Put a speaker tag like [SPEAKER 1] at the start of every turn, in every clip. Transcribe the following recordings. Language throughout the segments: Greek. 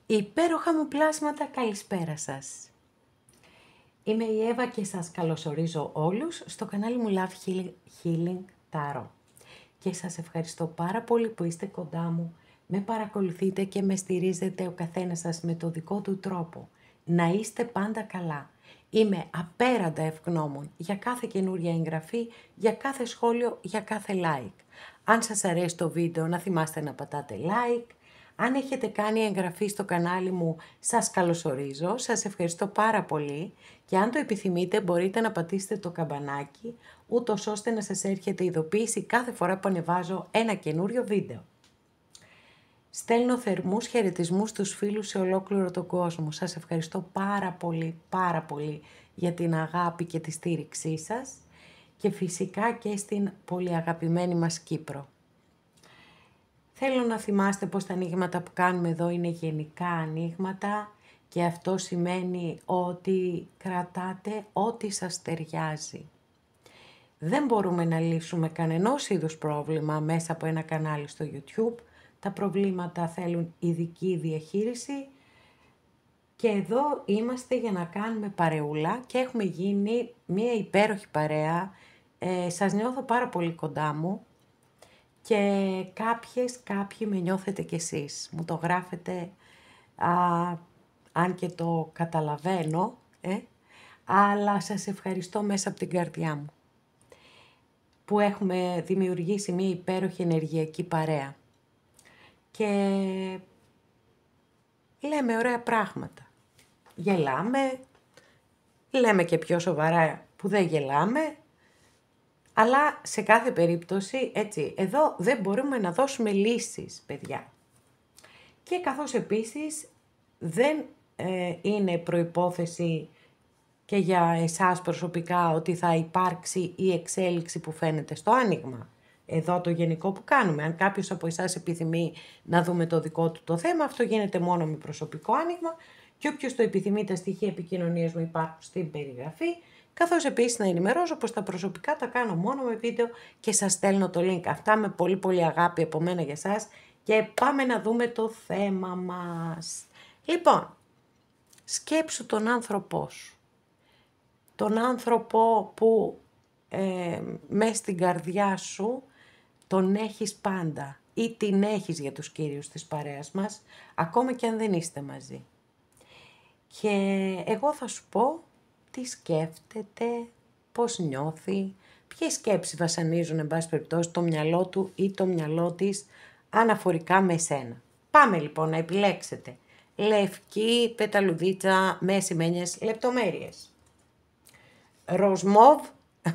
[SPEAKER 1] Υπέροχα μου πλάσματα, καλησπέρα σας. Είμαι η Εύα και σας καλωσορίζω όλους στο κανάλι μου Love Healing Tarot. Και σας ευχαριστώ πάρα πολύ που είστε κοντά μου, με παρακολουθείτε και με στηρίζετε ο καθένας σας με το δικό του τρόπο. Να είστε πάντα καλά. Είμαι απέραντα ευγνώμων για κάθε καινούρια εγγραφή, για κάθε σχόλιο, για κάθε like. Αν σας αρέσει το βίντεο να θυμάστε να πατάτε like. Αν έχετε κάνει εγγραφή στο κανάλι μου, σας καλωσορίζω, σας ευχαριστώ πάρα πολύ και αν το επιθυμείτε μπορείτε να πατήσετε το καμπανάκι, ούτως ώστε να σας έρχεται ειδοποίηση κάθε φορά που ανεβάζω ένα καινούριο βίντεο. Στέλνω θερμούς χαιρετισμούς στους φίλους σε ολόκληρο τον κόσμο. Σας ευχαριστώ πάρα πολύ για την αγάπη και τη στήριξή σας και φυσικά και στην πολύ αγαπημένη μας Κύπρο. Θέλω να θυμάστε πως τα ανοίγματα που κάνουμε εδώ είναι γενικά ανοίγματα και αυτό σημαίνει ότι κρατάτε ό,τι σας ταιριάζει. Δεν μπορούμε να λύσουμε κανενός είδους πρόβλημα μέσα από ένα κανάλι στο YouTube. Τα προβλήματα θέλουν ειδική διαχείριση και εδώ είμαστε για να κάνουμε παρεούλα και έχουμε γίνει μια υπέροχη παρέα. Σας νιώθω πάρα πολύ κοντά μου. Και κάποιοι με νιώθετε κι εσείς, μου το γράφετε, αν και το καταλαβαίνω, αλλά σας ευχαριστώ μέσα από την καρδιά μου, που έχουμε δημιουργήσει μια υπέροχη ενεργειακή παρέα. Και λέμε ωραία πράγματα, γελάμε, λέμε και πιο σοβαρά που δεν γελάμε, αλλά σε κάθε περίπτωση, έτσι, εδώ δεν μπορούμε να δώσουμε λύσεις, παιδιά. Και καθώς επίσης δεν είναι προϋπόθεση και για εσάς προσωπικά ότι θα υπάρξει η εξέλιξη που φαίνεται στο άνοιγμα. Εδώ το γενικό που κάνουμε. Αν κάποιος από εσάς επιθυμεί να δούμε το δικό του το θέμα, αυτό γίνεται μόνο με προσωπικό άνοιγμα και όποιος το επιθυμεί, τα στοιχεία επικοινωνίας μου υπάρχουν στην περιγραφή. Καθώς επίσης να ενημερώσω πως τα προσωπικά τα κάνω μόνο με βίντεο και σας στέλνω το link. Αυτά με πολύ αγάπη από μένα για σας και πάμε να δούμε το θέμα μας. Λοιπόν, σκέψου τον άνθρωπό σου. Τον άνθρωπο που μες στην καρδιά σου τον έχεις πάντα ή την έχεις για τους κύριους της παρέας μας, ακόμα και αν δεν είστε μαζί. Και εγώ θα σου πω τι σκέφτεται, πώς νιώθει, ποιες σκέψεις βασανίζουν εν πάση περιπτώσει το μυαλό του ή το μυαλό της αναφορικά με εσένα. Πάμε λοιπόν να επιλέξετε λευκή πεταλουδίτσα με σημαίνιες λεπτομέρειες. Ροζ-μόβ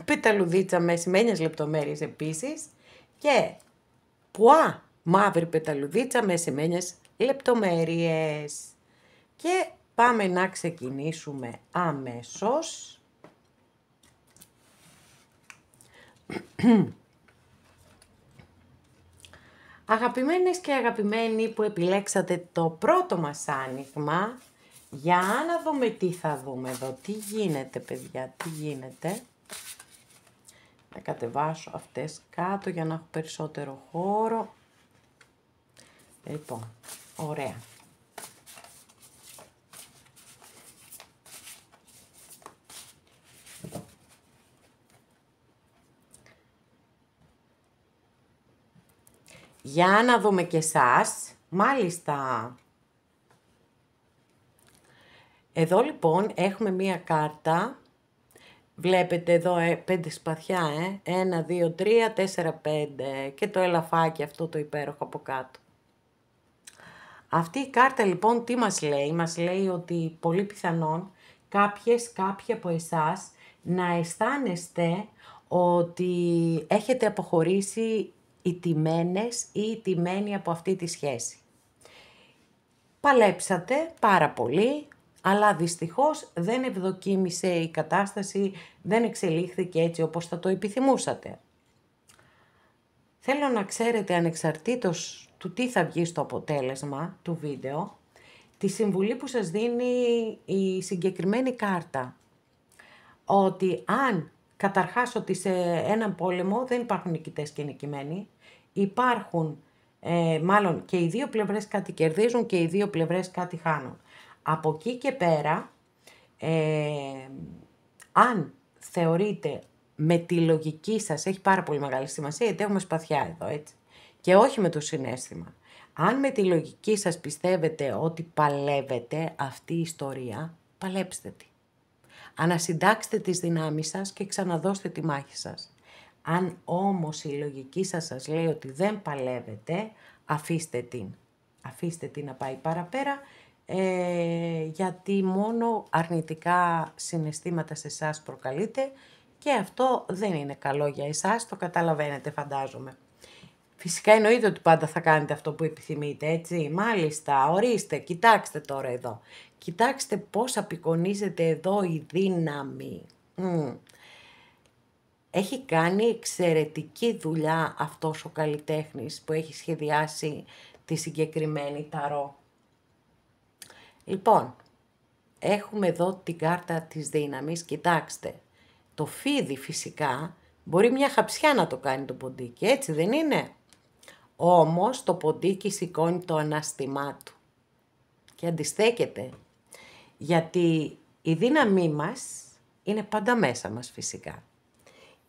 [SPEAKER 1] πεταλουδίτσα με σημαίνιες λεπτομέρειες επίσης και πουά μαύρη πεταλουδίτσα με σημαίνιες λεπτομέρειες. Και πάμε να ξεκινήσουμε αμέσως. Αγαπημένες και αγαπημένοι που επιλέξατε το πρώτο μας άνοιγμα, για να δούμε τι θα δούμε εδώ, τι γίνεται παιδιά, τι γίνεται. Να κατεβάσω αυτές κάτω για να έχω περισσότερο χώρο. Λοιπόν, ωραία. Για να δούμε και εσάς, μάλιστα. Εδώ λοιπόν έχουμε μία κάρτα, βλέπετε εδώ 5 σπαθιά, 1, 2, 3, 4, 5 και το ελαφάκι αυτό το υπέροχο από κάτω. Αυτή η κάρτα λοιπόν τι μας λέει ότι πολύ πιθανόν κάποιοι από εσάς να αισθάνεστε ότι έχετε αποχωρήσει ηττημένες ή ηττημένοι από αυτή τη σχέση. Παλέψατε πάρα πολύ, αλλά δυστυχώς δεν ευδοκίμησε η κατάσταση, δεν εξελίχθηκε έτσι όπως θα το επιθυμούσατε. Θέλω να ξέρετε ανεξαρτήτως του τι θα βγει στο αποτέλεσμα του βίντεο, τη συμβουλή που σας δίνει η συγκεκριμένη κάρτα. Ότι αν καταρχάς ότι σε έναν πόλεμο δεν υπάρχουν νικητές και νικημένοι, υπάρχουν Μάλλον και οι δύο πλευρές κάτι κερδίζουν και οι δύο πλευρές κάτι χάνουν. Από εκεί και πέρα, αν θεωρείτε με τη λογική σας, έχει πάρα πολύ μεγάλη σημασία, γιατί έχουμε σπαθιά εδώ, έτσι, και όχι με το συναίσθημα. Αν με τη λογική σας πιστεύετε ότι παλεύετε αυτή η ιστορία, παλέψτε τη. Ανασυντάξτε τις δυνάμεις σας και ξαναδώστε τη μάχη σας. Αν όμως η λογική σας λέει ότι δεν παλεύετε, αφήστε την. Αφήστε την να πάει παραπέρα, γιατί μόνο αρνητικά συναισθήματα σε εσάς προκαλείτε και αυτό δεν είναι καλό για εσάς, το καταλαβαίνετε φαντάζομαι. Φυσικά εννοείται ότι πάντα θα κάνετε αυτό που επιθυμείτε, έτσι. Μάλιστα, ορίστε, κοιτάξτε τώρα εδώ. Κοιτάξτε πώς απεικονίζεται εδώ η δύναμη. Έχει κάνει εξαιρετική δουλειά αυτός ο καλλιτέχνης που έχει σχεδιάσει τη συγκεκριμένη ταρό. Λοιπόν, έχουμε εδώ την κάρτα της δύναμης, κοιτάξτε. Το φίδι φυσικά μπορεί μια χαψιά να το κάνει το ποντίκι, έτσι δεν είναι? Όμως το ποντίκι σηκώνει το ανάστημά του και αντιστέκεται, γιατί η δύναμή μας είναι πάντα μέσα μας φυσικά.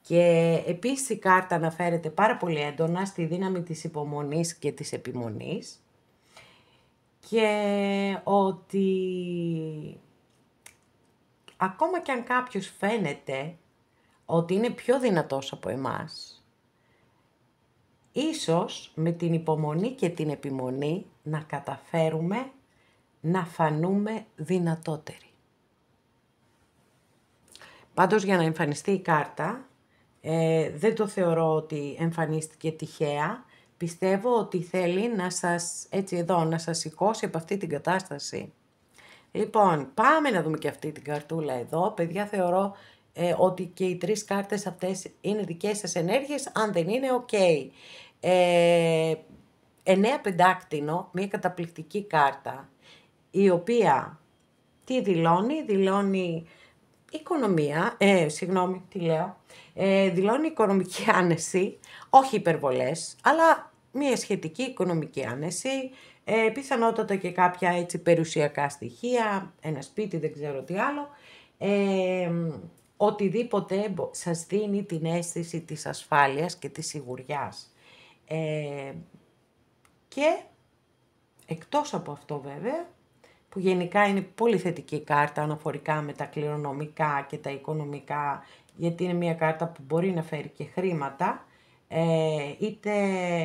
[SPEAKER 1] Και επίσης η κάρτα αναφέρεται πάρα πολύ έντονα στη δύναμη της υπομονής και της επιμονής και ότι ακόμα και αν κάποιος φαίνεται ότι είναι πιο δυνατός από εμάς, ίσως με την υπομονή και την επιμονή να καταφέρουμε να φανούμε δυνατότεροι. Πάντως για να εμφανιστεί η κάρτα, δεν το θεωρώ ότι εμφανίστηκε τυχαία. Πιστεύω ότι θέλει να σας, έτσι εδώ, να σας σηκώσει από αυτή την κατάσταση. Λοιπόν, πάμε να δούμε και αυτή την καρτούλα εδώ. Παιδιά, θεωρώ ότι και οι τρεις κάρτες αυτές είναι δικές σας ενέργειες. Αν δεν είναι, οκ. 9 πεντάκτηνο, μια καταπληκτική κάρτα, η οποία τι δηλώνει? Δηλώνει οικονομία, δηλώνει οικονομική άνεση, όχι υπερβολές, αλλά μια σχετική οικονομική άνεση, πιθανότατα και κάποια έτσι περιουσιακά στοιχεία, ένα σπίτι, δεν ξέρω τι άλλο, οτιδήποτε σας δίνει την αίσθηση της ασφάλειας και της σιγουριάς. Και εκτός από αυτό βέβαια, που γενικά είναι πολύ θετική κάρτα αναφορικά με τα κληρονομικά και τα οικονομικά, γιατί είναι μια κάρτα που μπορεί να φέρει και χρήματα, είτε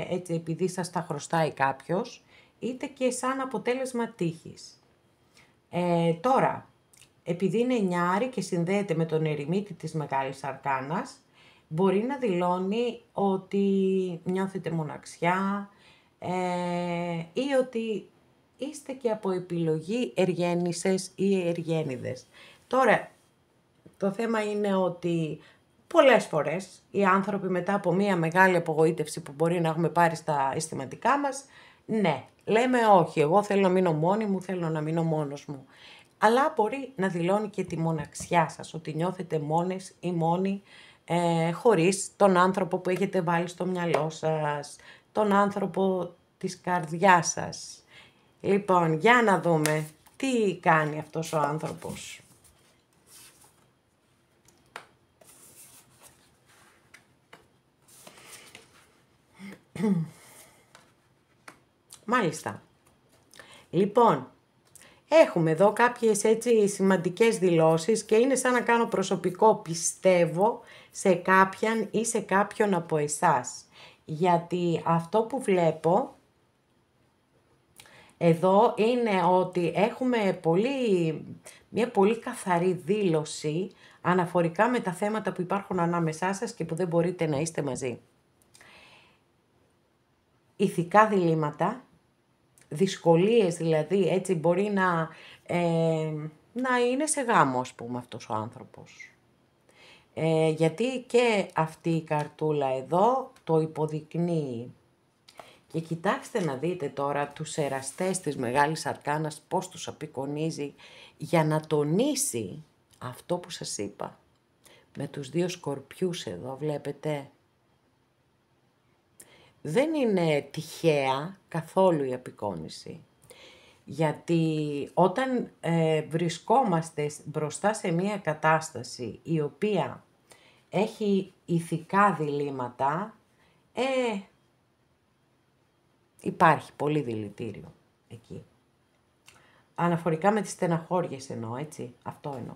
[SPEAKER 1] έτσι επειδή σας τα χρωστάει κάποιος, είτε και σαν αποτέλεσμα τύχης. Τώρα, επειδή είναι εννιάρη και συνδέεται με τον ερημίτη της Μεγάλης Αρκάνας, μπορεί να δηλώνει ότι νιώθετε μοναξιά ή ότι είστε και από επιλογή εργένισσες ή εργένιδες. Τώρα, το θέμα είναι ότι πολλές φορές οι άνθρωποι μετά από μια μεγάλη απογοήτευση που μπορεί να έχουμε πάρει στα αισθηματικά μας, ναι, λέμε όχι, εγώ θέλω να μείνω μόνη μου, θέλω να μείνω μόνος μου. Αλλά μπορεί να δηλώνει και τη μοναξιά σας, ότι νιώθετε μόνες ή μόνοι χωρίς τον άνθρωπο που έχετε βάλει στο μυαλό σας, τον άνθρωπο της καρδιάς σας. Λοιπόν, για να δούμε τι κάνει αυτός ο άνθρωπος. Μάλιστα. Λοιπόν, έχουμε εδώ κάποιες έτσι σημαντικές δηλώσεις και είναι σαν να κάνω προσωπικό πιστεύω σε κάποιον ή σε κάποιον από εσάς. Γιατί αυτό που βλέπω εδώ είναι ότι έχουμε μια πολύ καθαρή δήλωση αναφορικά με τα θέματα που υπάρχουν ανάμεσά σας και που δεν μπορείτε να είστε μαζί. Ηθικά διλήμματα, δυσκολίες δηλαδή, έτσι μπορεί να είναι σε γάμο ας πούμε αυτός ο άνθρωπος. Γιατί και αυτή η καρτούλα εδώ το υποδεικνύει. Και κοιτάξτε να δείτε τώρα τους εραστές της Μεγάλης Αρκάνας πώς τους απεικονίζει για να τονίσει αυτό που σας είπα. Με τους δύο σκορπιούς εδώ βλέπετε. δεν είναι τυχαία καθόλου η απεικόνηση. Γιατί όταν βρισκόμαστε μπροστά σε μία κατάσταση η οποία έχει ηθικά διλήμματα, υπάρχει πολύ δηλητήριο εκεί. Αναφορικά με τις στεναχώριες εννοώ, έτσι, αυτό εννοώ.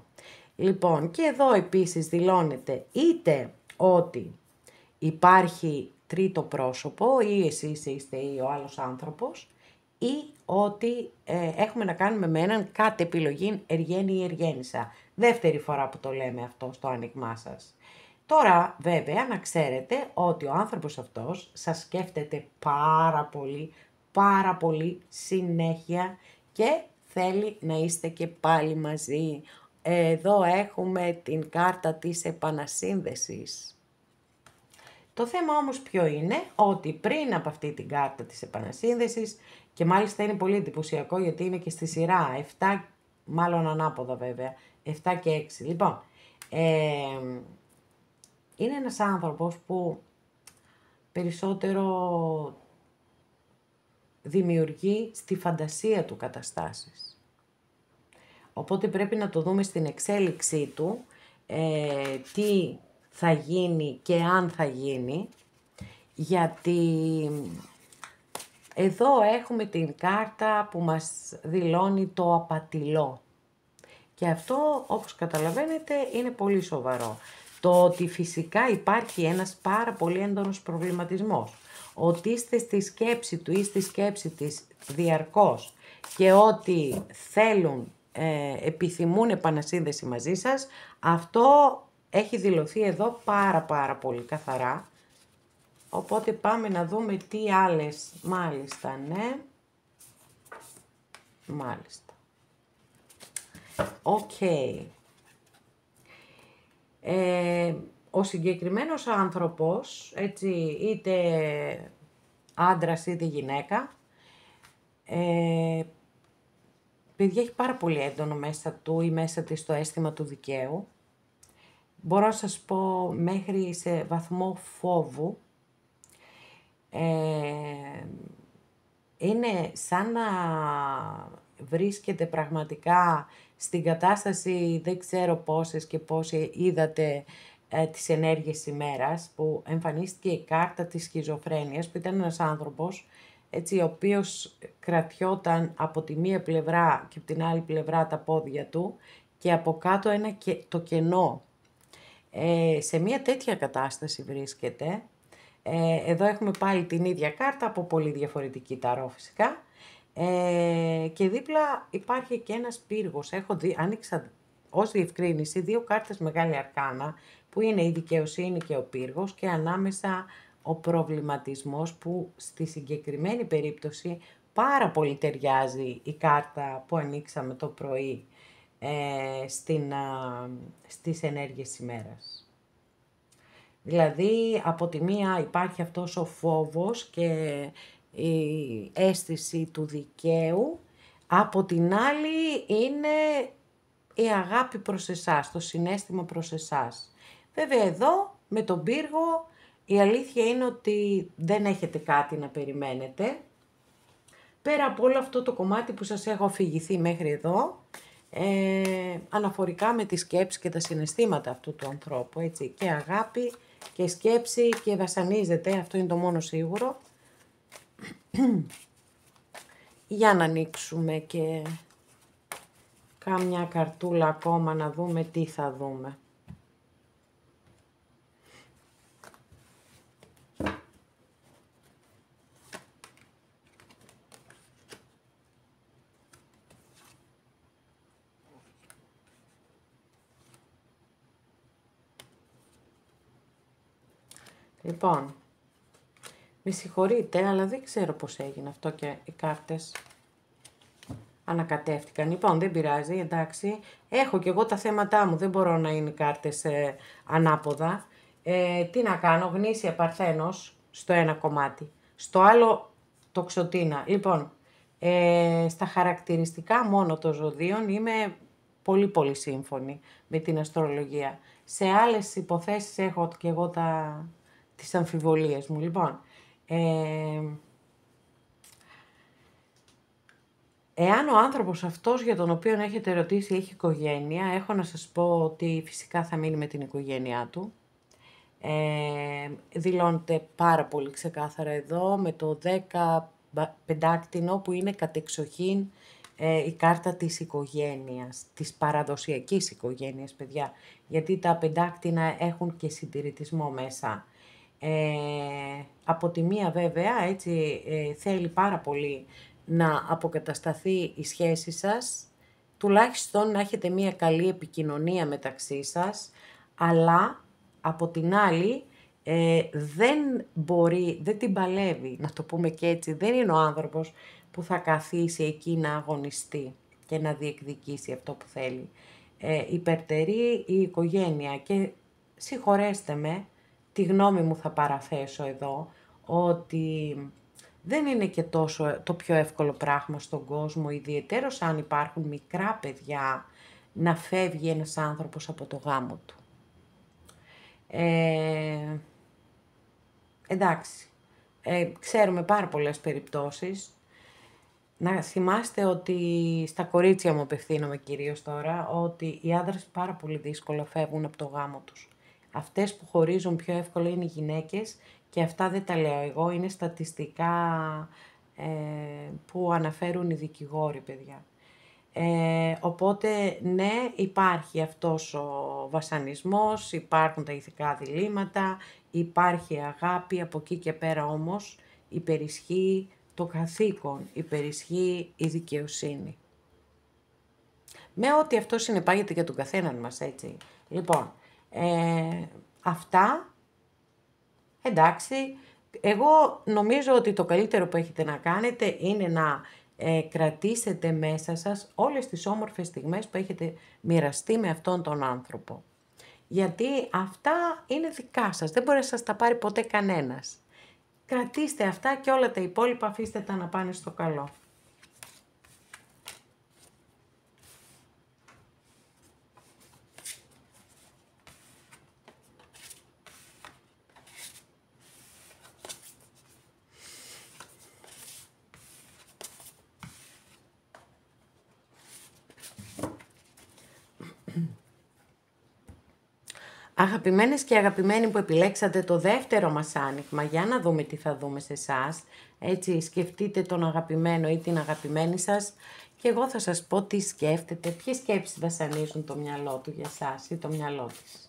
[SPEAKER 1] Λοιπόν, και εδώ επίσης δηλώνεται είτε ότι υπάρχει τρίτο πρόσωπο, ή εσείς είστε ή ο άλλος άνθρωπος, ή ότι έχουμε να κάνουμε με έναν κατ' επιλογή εργένη ή εργένισσα. Δεύτερη φορά που το λέμε αυτό στο άνοιγμά σας. Τώρα, βέβαια, να ξέρετε ότι ο άνθρωπος αυτός σας σκέφτεται πάρα πολύ συνέχεια και θέλει να είστε και πάλι μαζί. Εδώ έχουμε την κάρτα της επανασύνδεσης. Το θέμα όμως ποιο είναι, ότι πριν από αυτή την κάρτα της επανασύνδεσης, και μάλιστα είναι πολύ εντυπωσιακό γιατί είναι και στη σειρά, 7, μάλλον ανάποδα βέβαια, 7 και 6. Λοιπόν, είναι ένας άνθρωπος που περισσότερο δημιουργεί στη φαντασία του καταστάσεις. Οπότε πρέπει να το δούμε στην εξέλιξή του, τι θα γίνει και αν θα γίνει, γιατί εδώ έχουμε την κάρτα που μας δηλώνει το απατηλό. Και αυτό, όπως καταλαβαίνετε, είναι πολύ σοβαρό. Το ότι φυσικά υπάρχει ένας πάρα πολύ έντονος προβληματισμός, ότι είστε στη σκέψη του ή στη σκέψη της διαρκώς και ότι θέλουν, επιθυμούν επανασύνδεση μαζί σας, αυτό έχει δηλωθεί εδώ πάρα πολύ καθαρά. Οπότε πάμε να δούμε τι άλλες, μάλιστα, ναι, μάλιστα. Οκ. Ο συγκεκριμένος άνθρωπος, έτσι, είτε άντρας είτε γυναίκα, παιδιά, έχει πάρα πολύ έντονο μέσα του ή μέσα της το αίσθημα του δικαίου. Μπορώ να σας πω μέχρι σε βαθμό φόβου. Είναι σαν να βρίσκεται πραγματικά στην κατάσταση, δεν ξέρω πόσες και πόσοι είδατε τις ενέργειες ημέρας, που εμφανίστηκε η κάρτα της σχιζοφρένειας, που ήταν ένας άνθρωπος, έτσι, ο οποίος κρατιόταν από τη μία πλευρά και από την άλλη πλευρά τα πόδια του και από κάτω το κενό. Σε μια τέτοια κατάσταση βρίσκεται. Εδώ έχουμε πάλι την ίδια κάρτα από πολύ διαφορετική ταρό φυσικά. Και δίπλα υπάρχει και ένας πύργος. Άνοιξα ως διευκρίνηση 2 κάρτες μεγάλη αρκάνα, που είναι η δικαιοσύνη και ο πύργος, και ανάμεσα ο προβληματισμός, που στη συγκεκριμένη περίπτωση πάρα πολύ ταιριάζει η κάρτα που ανοίξαμε το πρωί στις ενέργειες της ημέρας. Δηλαδή, από τη μία υπάρχει αυτός ο φόβος και η αίσθηση του δικαίου, από την άλλη είναι η αγάπη προς εσάς, το συναίσθημα προς εσάς. Βέβαια εδώ, με τον πύργο, η αλήθεια είναι ότι δεν έχετε κάτι να περιμένετε. Πέρα από όλο αυτό το κομμάτι που σας έχω αφηγηθεί μέχρι εδώ, αναφορικά με τη σκέψη και τα συναισθήματα αυτού του ανθρώπου, έτσι, και αγάπη και σκέψη, και βασανίζεται, αυτό είναι το μόνο σίγουρο. Για να ανοίξουμε και κάμια καρτούλα ακόμα να δούμε τι θα δούμε. Λοιπόν, με συγχωρείτε, αλλά δεν ξέρω πώς έγινε αυτό και οι κάρτες ανακατεύτηκαν. Λοιπόν, δεν πειράζει, εντάξει. Έχω και εγώ τα θέματά μου, δεν μπορώ να είναι οι κάρτες ανάποδα. Τι να κάνω, γνήσια παρθένος στο ένα κομμάτι, στο άλλο τοξοτίνα. Λοιπόν, στα χαρακτηριστικά μόνο των ζωδίων είμαι πολύ σύμφωνη με την αστρολογία. Σε άλλες υποθέσεις έχω και εγώ τις αμφιβολίες μου. Λοιπόν, Εάν ο άνθρωπος αυτός για τον οποίο έχετε ρωτήσει έχει οικογένεια, έχω να σας πω ότι φυσικά θα μείνει με την οικογένειά του. Δηλώνεται πάρα πολύ ξεκάθαρα εδώ με το 10 πεντάκτηνο που είναι κατεξοχήν η κάρτα της οικογένειας, της παραδοσιακής οικογένειας, παιδιά, γιατί τα πεντάκτηνα έχουν και συντηρητισμό μέσα. Από τη μία βέβαια, έτσι, θέλει πάρα πολύ να αποκατασταθεί η σχέση σας, τουλάχιστον να έχετε μία καλή επικοινωνία μεταξύ σας, αλλά από την άλλη δεν την παλεύει, να το πούμε και έτσι, δεν είναι ο άνθρωπος που θα καθίσει εκεί να αγωνιστεί και να διεκδικήσει αυτό που θέλει. Υπερτερεί η οικογένεια και συγχωρέστε με, τη γνώμη μου θα παραθέσω εδώ, ότι δεν είναι και τόσο το πιο εύκολο πράγμα στον κόσμο, ιδιαιτέρως αν υπάρχουν μικρά παιδιά, να φεύγει ένας άνθρωπος από το γάμο του. Εντάξει, ξέρουμε πάρα πολλές περιπτώσεις. Να θυμάστε ότι στα κορίτσια μου απευθύνομαι κυρίως τώρα, ότι οι άντρες πάρα πολύ δύσκολα φεύγουν από το γάμο τους. Αυτές που χωρίζουν πιο εύκολα είναι οι γυναίκες και αυτά δεν τα λέω εγώ, είναι στατιστικά που αναφέρουν οι δικηγόροι, παιδιά. Οπότε ναι, υπάρχει αυτός ο βασανισμός, υπάρχουν τα ηθικά διλήμματα, υπάρχει αγάπη, από εκεί και πέρα όμως υπερισχύει το καθήκον, υπερισχύει η δικαιοσύνη. Με ό,τι αυτό συνεπάγεται για τον καθέναν μας, έτσι. Λοιπόν, αυτά, εντάξει, εγώ νομίζω ότι το καλύτερο που έχετε να κάνετε είναι να κρατήσετε μέσα σας όλες τις όμορφες στιγμές που έχετε μοιραστεί με αυτόν τον άνθρωπο. Γιατί αυτά είναι δικά σας, δεν μπορεί να σας τα πάρει ποτέ κανένας. Κρατήστε αυτά και όλα τα υπόλοιπα αφήστε τα να πάνε στο καλό. Αγαπημένες και αγαπημένοι που επιλέξατε το δεύτερο μας άνοιγμα, για να δούμε τι θα δούμε σε εσάς. Έτσι, σκεφτείτε τον αγαπημένο ή την αγαπημένη σας και εγώ θα σας πω τι σκέφτεται, ποιες σκέψεις βασανίζουν το μυαλό του για εσάς ή το μυαλό της.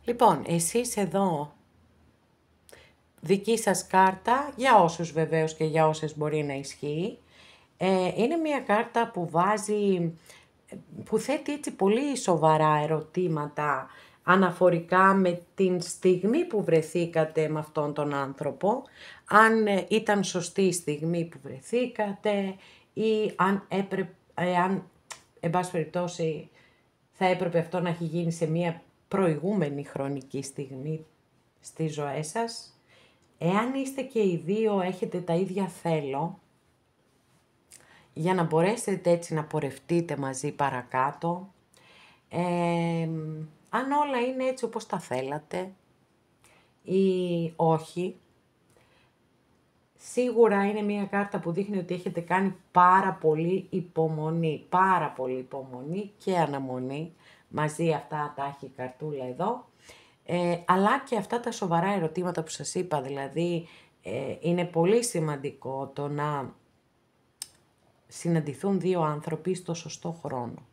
[SPEAKER 1] Λοιπόν, εσείς εδώ, δική σας κάρτα, για όσους βεβαίως και για όσες μπορεί να ισχύει, είναι μια κάρτα που που θέτει έτσι πολύ σοβαρά ερωτήματα αναφορικά με την στιγμή που βρεθήκατε με αυτόν τον άνθρωπο, αν ήταν σωστή η στιγμή που βρεθήκατε ή αν εν πάση περιπτώσει, θα έπρεπε αυτό να έχει γίνει σε μια προηγούμενη χρονική στιγμή στις ζωές σας. Εάν είστε και οι δύο έχετε τα ίδια θέλω, για να μπορέσετε έτσι να πορευτείτε μαζί παρακάτω, αν όλα είναι έτσι όπως τα θέλατε ή όχι, σίγουρα είναι μια κάρτα που δείχνει ότι έχετε κάνει πάρα πολύ υπομονή και αναμονή, μαζί αυτά τα έχει η καρτούλα εδώ, αλλά και αυτά τα σοβαρά ερωτήματα που σας είπα, δηλαδή είναι πολύ σημαντικό το να συναντηθούν δύο άνθρωποι στο σωστό χρόνο.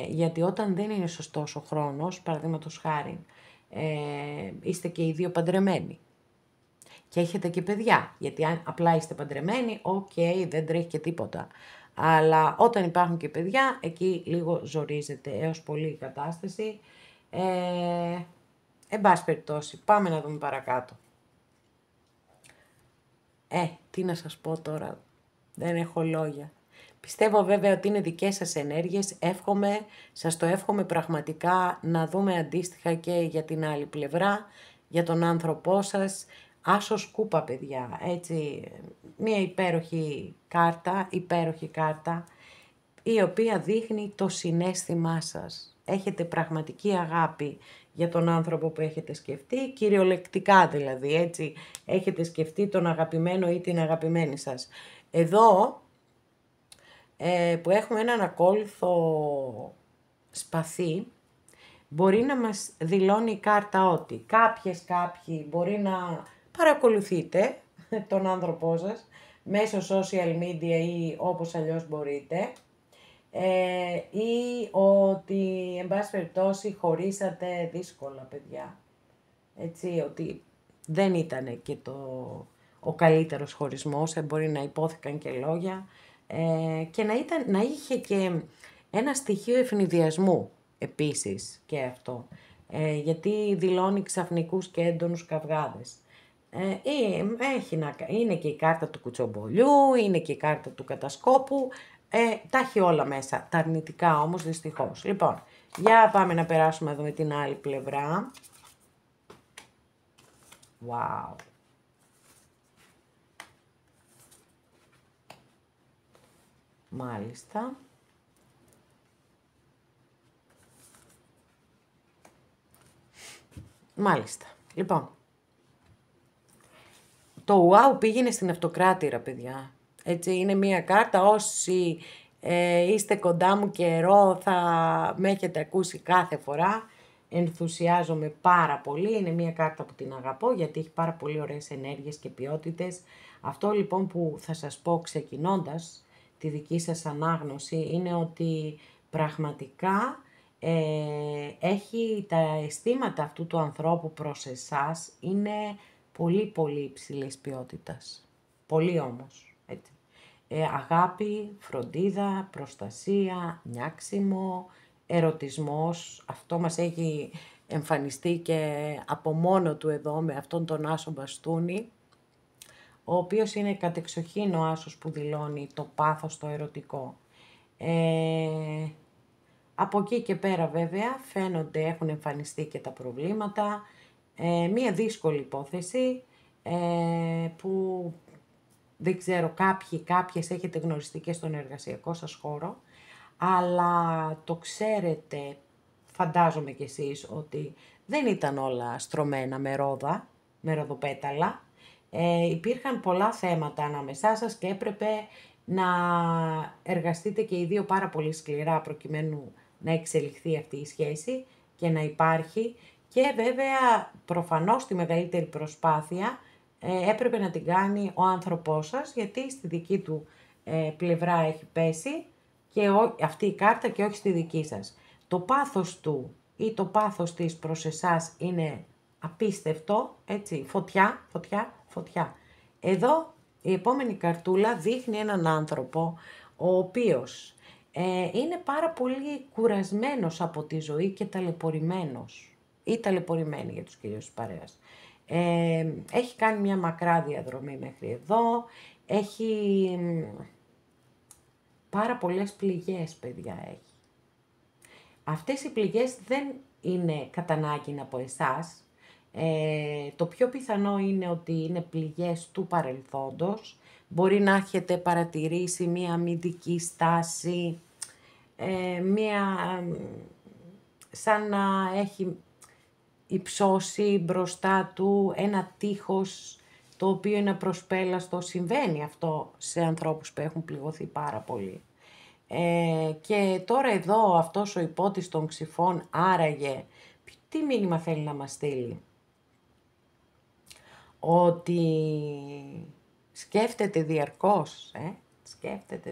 [SPEAKER 1] Γιατί όταν δεν είναι σωστός ο χρόνος, παραδείγματος χάρη, είστε και οι δύο παντρεμένοι και έχετε και παιδιά, γιατί αν απλά είστε παντρεμένοι, δεν τρέχει και τίποτα. Αλλά όταν υπάρχουν και παιδιά, εκεί λίγο ζορίζεται έως πολύ η κατάσταση. Εν πάση περιπτώσει, πάμε να δούμε παρακάτω. Τι να σας πω τώρα, δεν έχω λόγια. Πιστεύω βέβαια ότι είναι δικές σας ενέργειες, σας το εύχομαι πραγματικά να δούμε αντίστοιχα και για την άλλη πλευρά, για τον άνθρωπό σας. Άσος κούπα, παιδιά, έτσι, μια υπέροχη κάρτα, η οποία δείχνει το συναίσθημά σας. Έχετε πραγματική αγάπη για τον άνθρωπο που έχετε σκεφτεί, κυριολεκτικά δηλαδή, έτσι, έχετε σκεφτεί τον αγαπημένο ή την αγαπημένη σας. Εδώ, που έχουμε έναν ακόλουθο σπαθί, μπορεί να μας δηλώνει η κάρτα ότι κάποιοι μπορεί να παρακολουθείτε τον άνθρωπό σας μέσω social media ή όπως αλλιώς μπορείτε, ή ότι εν πάση περιπτώσει χωρίσατε δύσκολα, παιδιά. Έτσι, ότι δεν ήταν και ο καλύτερος χωρισμός, μπορεί να υπόθηκαν και λόγια, και να είχε και ένα στοιχείο ευνηδιασμού επίσης και αυτό, γιατί δηλώνει ξαφνικούς και έντονους καυγάδες. Είναι και η κάρτα του κουτσομπολιού, είναι και η κάρτα του κατασκόπου, τα έχει όλα μέσα, τα αρνητικά όμως δυστυχώς. Λοιπόν, για πάμε να περάσουμε εδώ με την άλλη πλευρά. Wow. Μάλιστα. Μάλιστα. Λοιπόν, το wow πήγαινε στην αυτοκράτηρα, παιδιά. Έτσι, είναι μία κάρτα, όσοι είστε κοντά μου καιρό θα με έχετε ακούσει κάθε φορά. Ενθουσιάζομαι πάρα πολύ, είναι μία κάρτα που την αγαπώ γιατί έχει πάρα πολύ ωραίες ενέργειες και ποιότητες. Αυτό λοιπόν που θα σας πω ξεκινώντας τη δική σας ανάγνωση είναι ότι πραγματικά έχει τα αισθήματα αυτού του ανθρώπου προς εσάς, είναι πολύ πολύ υψηλής ποιότητας. Πολύ όμως, έτσι. Αγάπη, φροντίδα, προστασία, νιάξιμο, ερωτισμός. Αυτό μας έχει εμφανιστεί και από μόνο του εδώ με αυτόν τον άσο μπαστούνι, ο οποίος είναι κατεξοχήν ο άσος που δηλώνει το πάθος το ερωτικό. Από εκεί και πέρα βέβαια έχουν εμφανιστεί και τα προβλήματα, μία δύσκολη υπόθεση που δεν ξέρω κάποιες έχετε γνωριστεί και στον εργασιακό σας χώρο, αλλά το ξέρετε, φαντάζομαι κι εσείς, ότι δεν ήταν όλα στρωμένα με ροδοπέταλα. Υπήρχαν πολλά θέματα ανάμεσά σας και έπρεπε να εργαστείτε και οι δύο πάρα πολύ σκληρά προκειμένου να εξελιχθεί αυτή η σχέση και να υπάρχει. Και βέβαια προφανώς τη μεγαλύτερη προσπάθεια έπρεπε να την κάνει ο άνθρωπός σας, γιατί στη δική του πλευρά έχει πέσει και αυτή η κάρτα και όχι στη δική σας. Το πάθος του ή το πάθος της προς εσάς είναι απίστευτο, έτσι, φωτιά. Εδώ η επόμενη καρτούλα δείχνει έναν άνθρωπο ο οποίος είναι πάρα πολύ κουρασμένος από τη ζωή και ταλαιπωρημένος ή ταλαιπωρημένη για τους κυρίους της παρέας. Έχει κάνει μια μακρά διαδρομή μέχρι εδώ, έχει πάρα πολλές πληγές, παιδιά, έχει. Αυτές οι πληγές δεν είναι κατά ανάγκη από εσάς. Το πιο πιθανό είναι ότι είναι πληγές του παρελθόντος. Μπορεί να έχετε παρατηρήσει μία αμυντική στάση, σαν να έχει υψώσει μπροστά του ένα τείχος το οποίο είναι προσπέλαστο. Συμβαίνει αυτό σε ανθρώπους που έχουν πληγωθεί πάρα πολύ. Και τώρα εδώ αυτός ο υπότης των ξυφών άραγε τι μήνυμα θέλει να μας στείλει? Ότι σκέφτεται διαρκώς,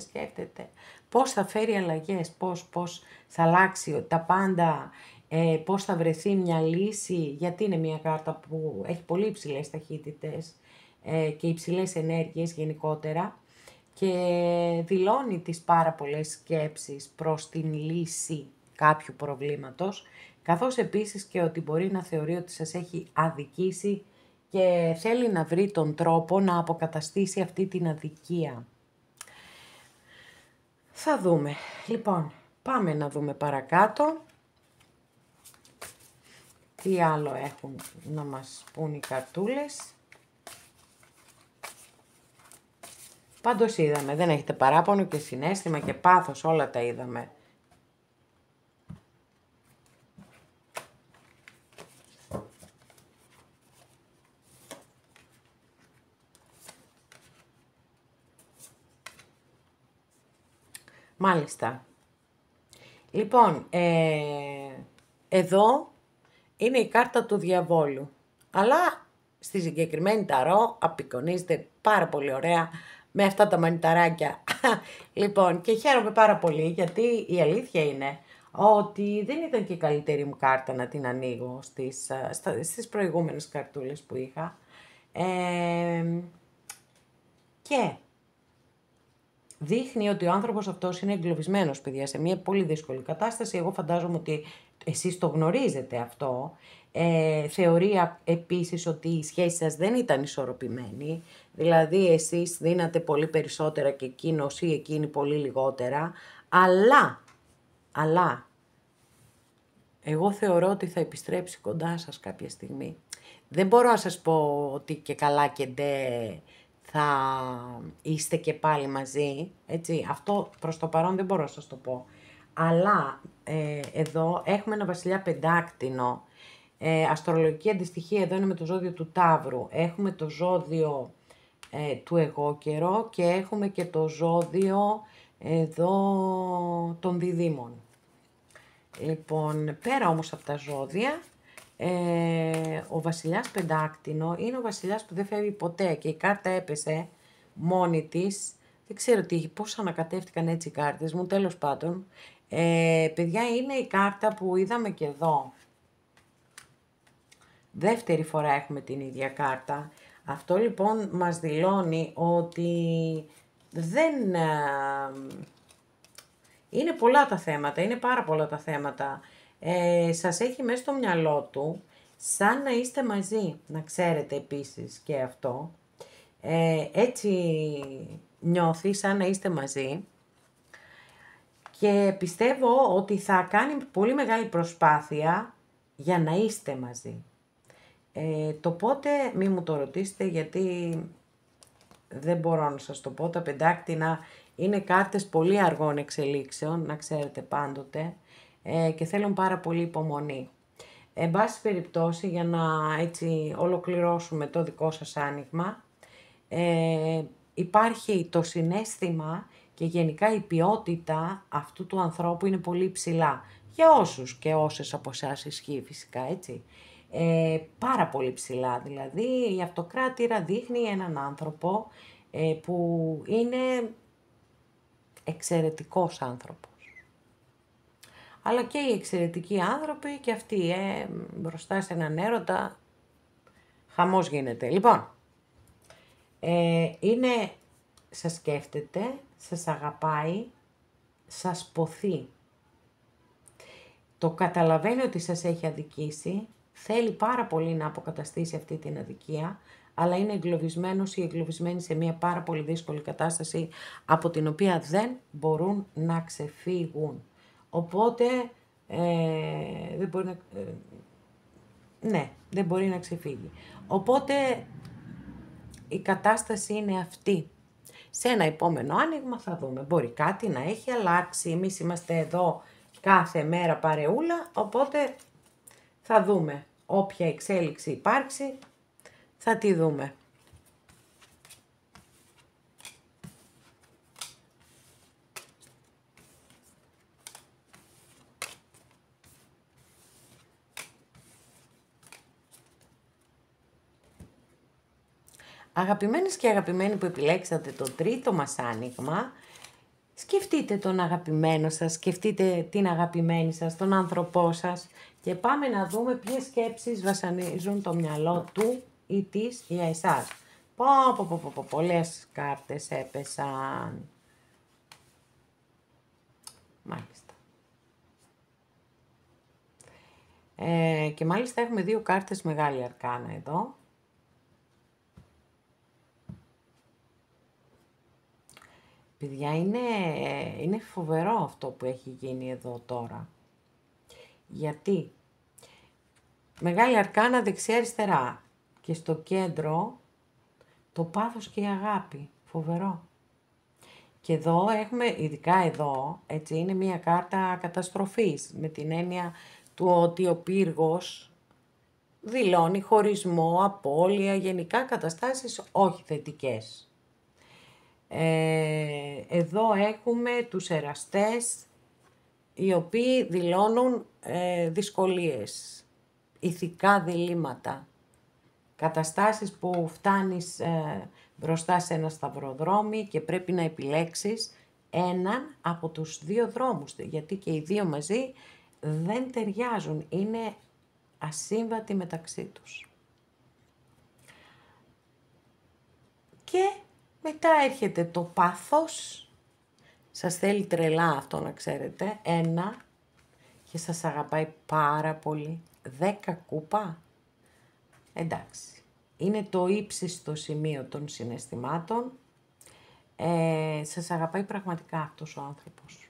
[SPEAKER 1] σκέφτεται πώς θα φέρει αλλαγές, πώς θα αλλάξει τα πάντα, πώς θα βρεθεί μια λύση, γιατί είναι μια κάρτα που έχει πολύ υψηλές ταχύτητες και υψηλές ενέργειες γενικότερα και δηλώνει τις πάρα πολλές σκέψεις προς την λύση κάποιου προβλήματος, καθώς επίσης και ότι μπορεί να θεωρεί ότι σας έχει αδικήσει και θέλει να βρει τον τρόπο να αποκαταστήσει αυτή την αδικία. Θα δούμε. Λοιπόν, πάμε να δούμε παρακάτω. Τι άλλο έχουν να μας πούν οι καρτούλες. Πάντως είδαμε, δεν έχετε παράπονο και συναίσθημα και πάθος, όλα τα είδαμε. Μάλιστα. Λοιπόν, εδώ είναι η κάρτα του διαβόλου. Αλλά στη συγκεκριμένη ταρό απεικονίζεται πάρα πολύ ωραία με αυτά τα μανιταράκια. Λοιπόν, και χαίρομαι πάρα πολύ γιατί η αλήθεια είναι ότι δεν ήταν και η καλύτερη μου κάρτα να την ανοίγω στις προηγούμενες καρτούλες που είχα. Και δείχνει ότι ο άνθρωπος αυτός είναι εγκλωβισμένος, παιδιά, σε μια πολύ δύσκολη κατάσταση. Εγώ φαντάζομαι ότι εσείς το γνωρίζετε αυτό. Θεωρεί επίσης ότι η σχέση σας δεν ήταν ισορροπημένη. Δηλαδή εσείς δίνατε πολύ περισσότερα και εκείνος ή εκείνη πολύ λιγότερα. Αλλά, εγώ θεωρώ ότι θα επιστρέψει κοντά σας κάποια στιγμή. Δεν μπορώ να σας πω ότι και καλά και ντε θα είστε και πάλι μαζί, έτσι, αυτό προς το παρόν δεν μπορώ να σας το πω. Αλλά εδώ έχουμε ένα βασιλιά πεντάκτηνο, αστρολογική αντιστοιχεία εδώ είναι με το ζώδιο του Ταύρου, έχουμε το ζώδιο του εγώκερο και έχουμε και το ζώδιο εδώ των διδήμων. Λοιπόν, πέρα όμως από τα ζώδια, ο βασιλιάς πεντάκτηνο είναι ο βασιλιάς που δεν φεύγει ποτέ και η κάρτα έπεσε μόνη της. Δεν ξέρω πώς ανακατεύτηκαν έτσι οι κάρτες μου, τέλος πάντων. Παιδιά, είναι η κάρτα που είδαμε και εδώ. Δεύτερη φορά έχουμε την ίδια κάρτα. Αυτό λοιπόν μας δηλώνει ότι δεν... Είναι πολλά τα θέματα, είναι πάρα πολλά τα θέματα. Σας έχει μέσα στο μυαλό του σαν να είστε μαζί, να ξέρετε επίσης και αυτό. Έτσι νιώθει σαν να είστε μαζί και πιστεύω ότι θα κάνει πολύ μεγάλη προσπάθεια για να είστε μαζί. Το πότε μη μου το ρωτήσετε γιατί δεν μπορώ να σας το πω, τα πεντάκτηνα είναι κάρτες πολύ αργών εξελίξεων, να ξέρετε πάντοτε, και θέλουν πάρα πολύ υπομονή. Εν πάση περιπτώσει, για να έτσι ολοκληρώσουμε το δικό σας άνοιγμα, υπάρχει το συναίσθημα και γενικά η ποιότητα αυτού του ανθρώπου είναι πολύ ψηλά. Για όσους και όσες από εσάς ισχύει φυσικά, έτσι. Πάρα πολύ ψηλά, δηλαδή η αυτοκράτηρα δείχνει έναν άνθρωπο που είναι εξαιρετικός άνθρωπος. Αλλά και οι εξαιρετικοί άνθρωποι και αυτοί μπροστά σε έναν έρωτα χαμός γίνεται. Λοιπόν, σας σκέφτεται, σας αγαπάει, σας ποθεί. Το καταλαβαίνει ότι σας έχει αδικήσει, θέλει πάρα πολύ να αποκαταστήσει αυτή την αδικία, αλλά είναι εγκλωβισμένος ή εγκλωβισμένη σε μια πάρα πολύ δύσκολη κατάσταση από την οποία δεν μπορούν να ξεφύγουν. Οπότε δεν μπορεί να ξεφύγει. Οπότε η κατάσταση είναι αυτή. Σε ένα επόμενο άνοιγμα θα δούμε. Μπορεί κάτι να έχει αλλάξει. Εμείς είμαστε εδώ κάθε μέρα παρεούλα, οπότε θα δούμε. Όποια εξέλιξη υπάρξει, θα τη δούμε. Αγαπημένες και αγαπημένοι που επιλέξατε το τρίτο μας άνοιγμα, σκεφτείτε τον αγαπημένο σας, σκεφτείτε την αγαπημένη σας, τον άνθρωπό σας και πάμε να δούμε ποιες σκέψεις βασανίζουν το μυαλό του ή της για εσάς. Πολλές κάρτες έπεσαν. Μάλιστα. Και μάλιστα έχουμε 2 κάρτες μεγάλη αρκάνα εδώ. Παιδιά, είναι φοβερό αυτό που έχει γίνει εδώ τώρα. Γιατί Μεγάλη Αρκάνα δεξιά-αριστερά και στο κέντρο το πάθος και η αγάπη. Φοβερό. Και εδώ έχουμε, ειδικά εδώ, έτσι, είναι μια κάρτα καταστροφής, με την έννοια του ότι ο πύργος δηλώνει χωρισμό, απώλεια, γενικά καταστάσεις όχι θετικές. Εδώ έχουμε τους εραστές, οι οποίοι δηλώνουν δυσκολίες, ηθικά διλήμματα, καταστάσεις που φτάνεις μπροστά σε ένα σταυροδρόμι και πρέπει να επιλέξεις έναν από τους δύο δρόμους, γιατί και οι δύο μαζί δεν ταιριάζουν, είναι ασύμβατοι μεταξύ τους. Και μετά έρχεται το πάθος, σας θέλει τρελά αυτό να ξέρετε, 1 και σας αγαπάει πάρα πολύ, 10 κούπα, εντάξει, είναι το ύψιστο σημείο των συναισθημάτων, σας αγαπάει πραγματικά αυτός ο άνθρωπος.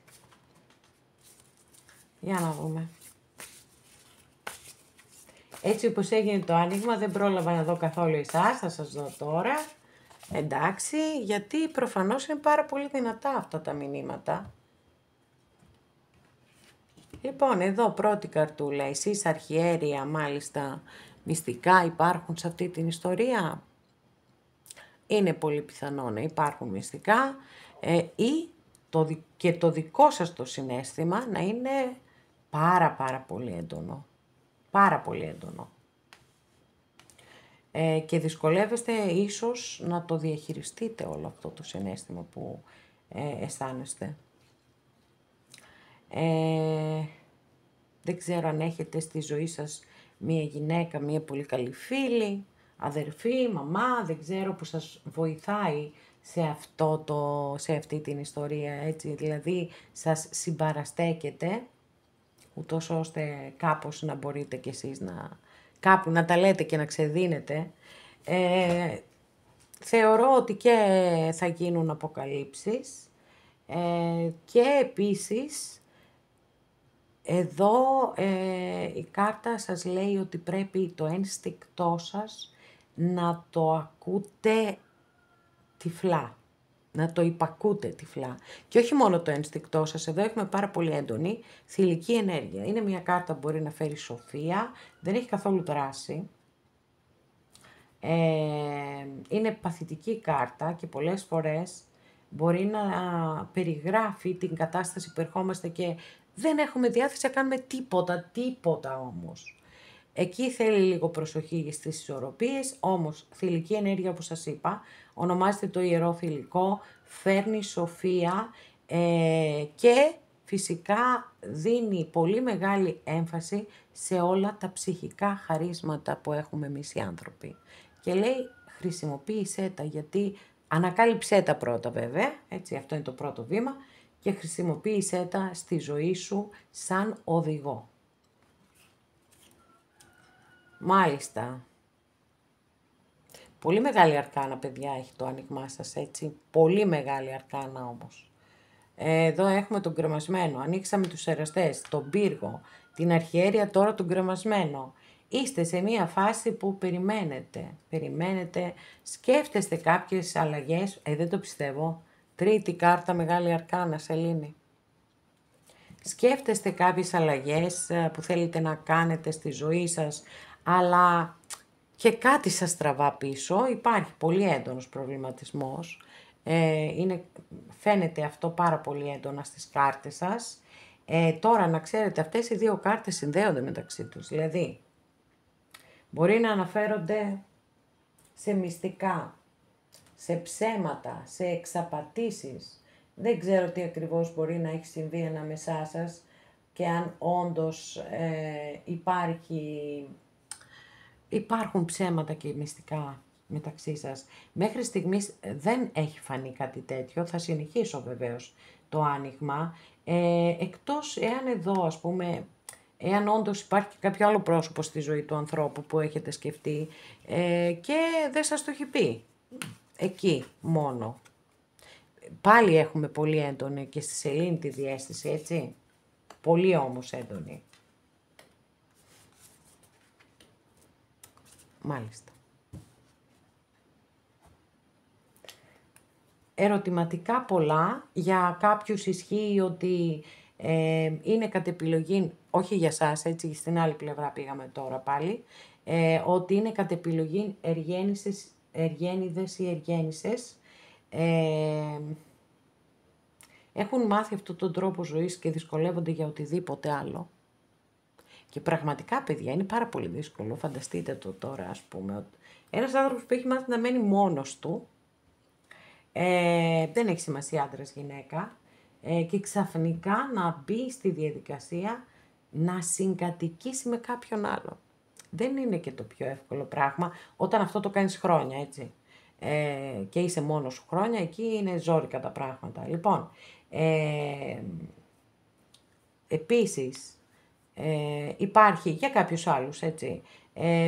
[SPEAKER 1] Για να δούμε. Έτσι όπως έγινε το άνοιγμα, δεν πρόλαβα να δω καθόλου εσάς, θα σας δω τώρα. Εντάξει, γιατί προφανώς είναι πάρα πολύ δυνατά αυτά τα μηνύματα. Λοιπόν, εδώ πρώτη καρτούλα, εσείς αρχιέρεια μάλιστα μυστικά υπάρχουν σε αυτή την ιστορία. Είναι πολύ πιθανό να υπάρχουν μυστικά ή και το δικό σας το συναίσθημα να είναι πάρα πολύ έντονο. Πάρα πολύ έντονο. Και δυσκολεύεστε ίσως να το διαχειριστείτε όλο αυτό το συναίσθημα που αισθάνεστε. Δεν ξέρω αν έχετε στη ζωή σας μία γυναίκα, μία πολύ καλή φίλη, αδερφή, μαμά, δεν ξέρω, που σας βοηθάει σε αυτή την ιστορία, έτσι, δηλαδή σας συμπαραστέκετε, ούτως ώστε κάπως να μπορείτε κι εσείς κάπου να τα λέτε και να ξεδίνετε. Θεωρώ ότι και θα γίνουν αποκαλύψεις και επίσης εδώ η κάρτα σας λέει ότι πρέπει το ένστικτό σας να το ακούτε τυφλά, να το υπακούτε τυφλά. Και όχι μόνο το ένστικτό σας, εδώ έχουμε πάρα πολύ έντονη θηλυκή ενέργεια. Είναι μια κάρτα που μπορεί να φέρει σοφία, δεν έχει καθόλου δράση. Είναι παθητική κάρτα και πολλές φορές μπορεί να περιγράφει την κατάσταση που ερχόμαστε και δεν έχουμε διάθεση να κάνουμε τίποτα όμως. Εκεί θέλει λίγο προσοχή στις ισορροπίες, όμως θηλυκή ενέργεια που σας είπα, ονομάζεται το ιερό θηλυκό, φέρνει σοφία και φυσικά δίνει πολύ μεγάλη έμφαση σε όλα τα ψυχικά χαρίσματα που έχουμε εμείς οι άνθρωποι. Και λέει χρησιμοποίησέ τα, γιατί ανακάλυψέ τα πρώτα βέβαια, έτσι, αυτό είναι το πρώτο βήμα, και χρησιμοποίησέ τα στη ζωή σου σαν οδηγό. Μάλιστα. Πολύ μεγάλη αρκάνα, παιδιά, έχει το άνοιγμά σας, έτσι. Πολύ μεγάλη αρκάνα όμως. Εδώ έχουμε τον κρεμασμένο. Ανοίξαμε τους εραστές, τον πύργο, την αρχιέρεια, τώρα τον κρεμασμένο. Είστε σε μία φάση που περιμένετε, σκέφτεστε κάποιες αλλαγές, δεν το πιστεύω. Τρίτη κάρτα, μεγάλη αρκάνα, σελήνη. Σκέφτεστε κάποιες αλλαγές που θέλετε να κάνετε στη ζωή σας, αλλά και κάτι σας τραβά πίσω, υπάρχει πολύ έντονος προβληματισμός, φαίνεται αυτό πάρα πολύ έντονα στις κάρτες σας. Τώρα να ξέρετε, αυτές οι δύο κάρτες συνδέονται μεταξύ τους, δηλαδή μπορεί να αναφέρονται σε μυστικά, σε ψέματα, σε εξαπατήσεις. Δεν ξέρω τι ακριβώς μπορεί να έχει συμβεί ανάμεσά σας και αν όντως υπάρχουν ψέματα και μυστικά μεταξύ σας. Μέχρι στιγμής δεν έχει φανεί κάτι τέτοιο, θα συνεχίσω βεβαίως το άνοιγμα, εκτός εάν εδώ, ας πούμε, εάν όντως υπάρχει και κάποιο άλλο πρόσωπο στη ζωή του ανθρώπου που έχετε σκεφτεί και δεν σας το έχει πει. Εκεί μόνο. πάλι έχουμε πολύ έντονη και στη σελήνη τη διαίσθηση, έτσι. Πολύ όμως έντονη. Μάλιστα. Ερωτηματικά πολλά, για κάποιους ισχύει ότι είναι κατ' επιλογή, όχι για σας, έτσι, στην άλλη πλευρά πήγαμε τώρα πάλι, ότι είναι κατ' επιλογή εργένιδες ή εργένισσες, έχουν μάθει αυτόν τον τρόπο ζωής και δυσκολεύονται για οτιδήποτε άλλο. Και πραγματικά, παιδιά, είναι πάρα πολύ δύσκολο. Φανταστείτε το τώρα, ας πούμε. Ένας άνθρωπος που έχει μάθει να μένει μόνος του, δεν έχει σημασία άντρας γυναίκα, και ξαφνικά να μπει στη διαδικασία να συγκατοικήσει με κάποιον άλλο. Δεν είναι και το πιο εύκολο πράγμα, όταν αυτό το κάνεις χρόνια, έτσι. Και είσαι μόνος σου χρόνια, εκεί είναι ζόρικα τα πράγματα. Λοιπόν, επίσης, υπάρχει για κάποιους άλλους, έτσι,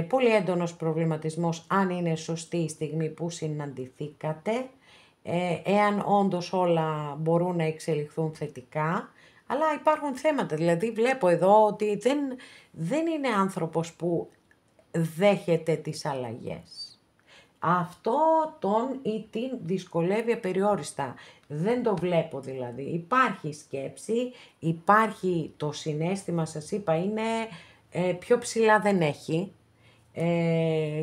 [SPEAKER 1] πολύ έντονος προβληματισμός αν είναι σωστή η στιγμή που συναντηθήκατε, εάν όντως όλα μπορούν να εξελιχθούν θετικά, αλλά υπάρχουν θέματα, δηλαδή βλέπω εδώ ότι δεν είναι άνθρωπος που δέχεται τις αλλαγές. Αυτό τον ή την δυσκολεύει απεριόριστα. Δεν το βλέπω δηλαδή. Υπάρχει σκέψη, υπάρχει το συναίσθημα, σας είπα, είναι πιο ψηλά δεν έχει,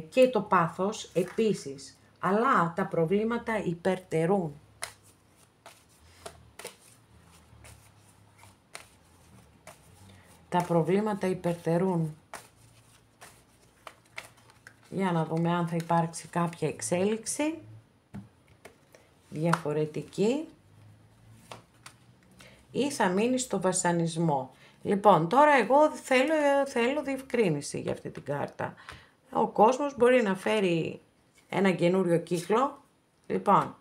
[SPEAKER 1] και το πάθος επίσης. Αλλά τα προβλήματα υπερτερούν. Τα προβλήματα υπερτερούν. Για να δούμε αν θα υπάρξει κάποια εξέλιξη διαφορετική ή θα μείνει στο βασανισμό. Λοιπόν, τώρα εγώ θέλω διευκρίνηση για αυτή την κάρτα. Ο κόσμος μπορεί να φέρει ένα καινούριο κύκλο. Λοιπόν,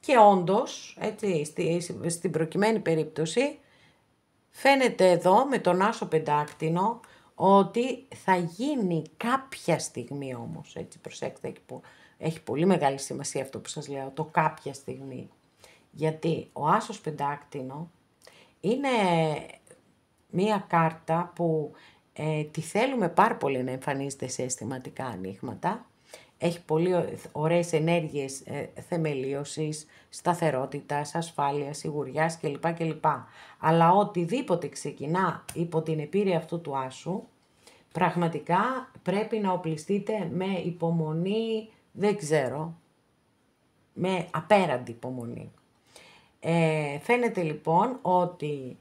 [SPEAKER 1] και όντως, έτσι, στην προκειμένη περίπτωση, φαίνεται εδώ με τον άσο πεντάκτηνο ότι θα γίνει κάποια στιγμή όμως, έτσι, προσέξτε, έχει πολύ μεγάλη σημασία αυτό που σας λέω, το κάποια στιγμή. Γιατί ο άσος πεντάκτηνο είναι μία κάρτα που τη θέλουμε πάρα πολύ να εμφανίζεται σε αισθηματικά ανοίγματα. Έχει πολύ ωραίες ενέργειες θεμελίωσης, σταθερότητας, ασφάλειας, σιγουριάς κλπ. Αλλά οτιδήποτε ξεκινά υπό την επίρρεια αυτού του άσου, πραγματικά πρέπει να οπλιστείτε με υπομονή, δεν ξέρω, με απέραντη υπομονή. Φαίνεται λοιπόν ότι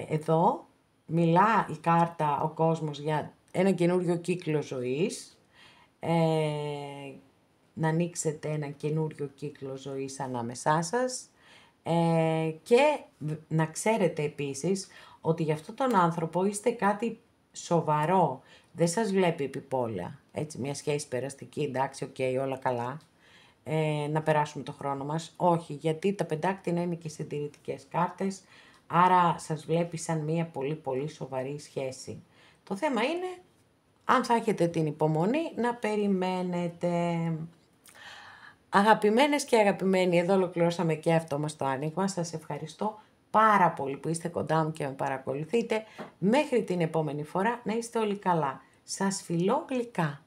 [SPEAKER 1] εδώ μιλά η κάρτα, ο κόσμος, για ένα καινούριο κύκλο ζωής, να ανοίξετε ένα καινούριο κύκλο ζωής ανάμεσά σας, και να ξέρετε επίσης ότι για αυτόν τον άνθρωπο είστε κάτι σοβαρό, δεν σας βλέπει επιπόλαια, έτσι, μια σχέση περαστική, εντάξει, όλα καλά, να περάσουμε το χρόνο μας, όχι, γιατί τα πεντάκτηνα είναι και συντηρητικές κάρτες, άρα σας βλέπει σαν μια πολύ πολύ σοβαρή σχέση. Το θέμα είναι αν θα έχετε την υπομονή να περιμένετε. Αγαπημένες και αγαπημένοι, εδώ ολοκληρώσαμε και αυτό μας το άνοιγμα. Σας ευχαριστώ πάρα πολύ που είστε κοντά μου και με παρακολουθείτε. Μέχρι την επόμενη φορά να είστε όλοι καλά. Σας φιλώ γλυκά.